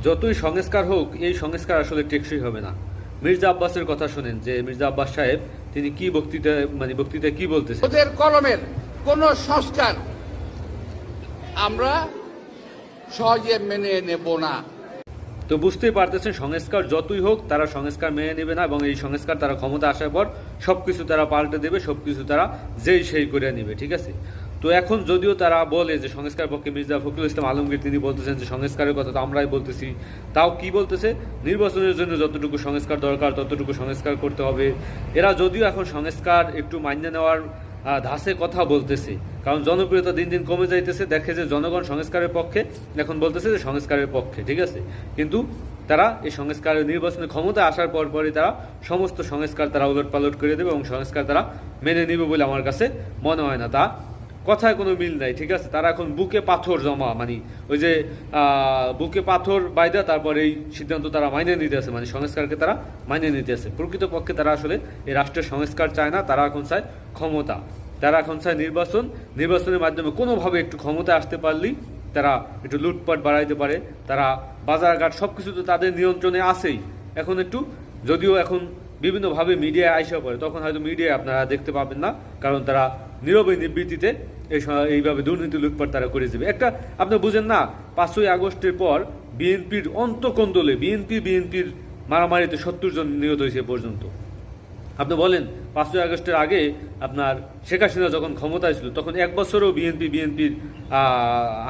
যতই সংস্কার হোক এই সংস্কার আসলে টেকসই হবে না। মির্জা আব্বাসের কথা শুনেন যে মির্জা আব্বাস সাহেব তিনি কি বক্তৃতায় কি বলতেছেন। ওদের কলমের কোন সংস্কার আমরা সহজে মেনে নেব না। তো বুঝতেই পারতেছেন সংস্কার যতই হোক তারা সংস্কার মেনে নেবে না, এবং এই সংস্কার তারা ক্ষমতা আসার পর সবকিছু তারা পাল্টে দেবে, সবকিছু তারা যেই সেই করে নেবে। ঠিক আছে, তো এখন যদিও তারা বলে যে সংস্কার পক্ষে মির্জা ফখরুল ইসলাম আলমগীর তিনি বলতেছেন যে সংস্কারের কথা তো আমরাই বলতেছি, তাও কি বলতেছে নির্বাচনের জন্য যতটুকু সংস্কার দরকার ততটুকু সংস্কার করতে হবে। এরা যদিও এখন সংস্কার একটু মান্য নেওয়ার ধাসে কথা বলতেছে, কারণ জনপ্রিয়তা দিন দিন কমে যাইতেছে, দেখে যে জনগণ সংস্কারের পক্ষে, এখন বলতেছে যে সংস্কারের পক্ষে। ঠিক আছে, কিন্তু তারা এই সংস্কারের নির্বাচনের ক্ষমতা আসার পরই তারা সমস্ত সংস্কার তারা উলট পালট করে দেবে এবং সংস্কার তারা মেনে নেবে বলে আমার কাছে মনে হয় না। তা কথায় কোনো মিল নাই। ঠিক আছে, তারা এখন বুকে পাথর জমা, মানে ওই যে বুকে পাথর বাইদা তারপর এই সিদ্ধান্ত তারা মাইনে নিতে আছে, মানে সংস্কারকে তারা মাইনে নিতে আছে। প্রকৃতপক্ষে তারা আসলে এই রাষ্ট্রের সংস্কার চায় না, তারা এখন চায় ক্ষমতা, তারা এখন চায় নির্বাচনের মাধ্যমে কোনোভাবে একটু ক্ষমতা আসতে পারলেই তারা একটু লুটপাট বাড়াইতে পারে, তারা বাজারঘাট সব কিছু তো তাদের নিয়ন্ত্রণে আছেই। এখন একটু যদিও এখন বিভিন্নভাবে মিডিয়ায় আইসা পড়ে, তখন হয়তো মিডিয়ায় আপনারা দেখতে পাবেন না, কারণ তারা নীরবে নিবৃত্তিতে এইভাবে দুর্নীতি লুটপাট তারা করে দেবে। একটা আপনি বুঝেন না, 5ই আগস্টের পর বিএনপির অন্তকন্দলে বিএনপির মারামারিতে 70 জন নিহত হয়েছে পর্যন্ত। আপনি বলেন 5ই আগস্টের আগে আপনার শেখ হাসিনা যখন ক্ষমতায় ছিল তখন এক বছরও বিএনপির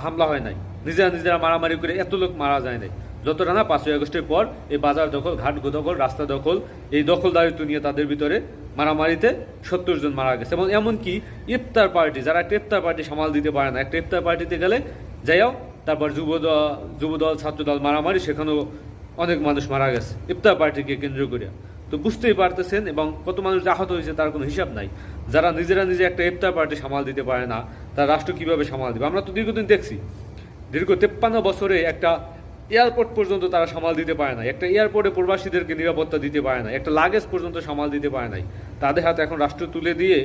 হামলা হয় নাই, নিজেরা মারামারি করে এত লোক মারা যায় নাই যতটা না 5ই আগস্টের পর এই বাজার দখল, ঘাট দখল, রাস্তা দখল, এই দখলদারিত্ব নিয়ে তাদের ভিতরে মারামারিতে 70 জন মারা গেছে। এবং এমনকি ইফতার পার্টি, যারা একটা ইফতার পার্টি সামাল দিতে পারে না, একটা ইফতার পার্টিতে গেলে যাইও তারপর যুবদল ছাত্রদল মারামারি, সেখানেও অনেক মানুষ মারা গেছে ইফতার পার্টিকে কেন্দ্র করে। তো বুঝতেই পারতেছেন, এবং কত মানুষ আহত হয়েছে তার কোনো হিসাব নাই। যারা নিজে একটা ইফতার পার্টি সামাল দিতে পারে না, তারা রাষ্ট্র কীভাবে সামাল দেবে? আমরা তো দীর্ঘদিন দেখছি, দীর্ঘ 53 বছরে একটা এয়ারপোর্ট পর্যন্ত তারা সামাল দিতে পারে না, একটা এয়ারপোর্টে প্রবাসীদেরকে নিরাপত্তা দিতে পারে না, একটা লাগেজ পর্যন্ত সামাল দিতে পারে নাই। তাদের হাতে এখন রাষ্ট্র তুলে দিয়ে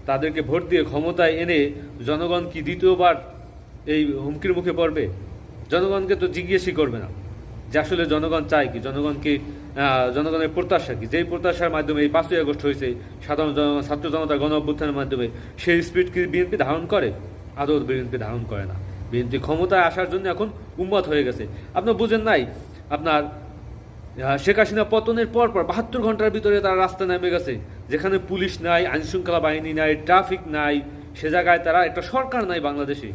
তাদেরকে ভোট দিয়ে ক্ষমতায় এনে জনগণ কি দ্বিতীয়বার এই হুমকির মুখে পড়বে? জনগণকে তো জিজ্ঞেসই করবে না যে আসলে জনগণ চায় কি, জনগণের প্রত্যাশা কি। যেই প্রত্যাশার মাধ্যমে এই 5ই আগস্ট হয়েছে, সাধারণ জনগণ ছাত্র জনতার গণ অভ্যুত্থানের মাধ্যমে, সেই স্পিড কি বিএনপি ধারণ করে? আদৌ বিএনপি ধারণ করে না। বিএনপি ক্ষমতায় আসার জন্য এখন উন্মাদ হয়ে গেছে। আপনি বুঝেন নাই, আপনার শেখ হাসিনা পতনের পর 72 ঘন্টার ভিতরে তারা রাস্তায় নেমে গেছে, যেখানে পুলিশ নাই, আইনশৃঙ্খলা বাহিনী নাই, ট্রাফিক নাই, সে জায়গায় তারা একটা সরকার নাই বাংলাদেশে,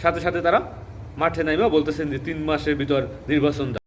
সাথে সাথে তারা মাঠে নাইমা বলতেছেন যে 3 মাসের ভিতর নির্বাচন।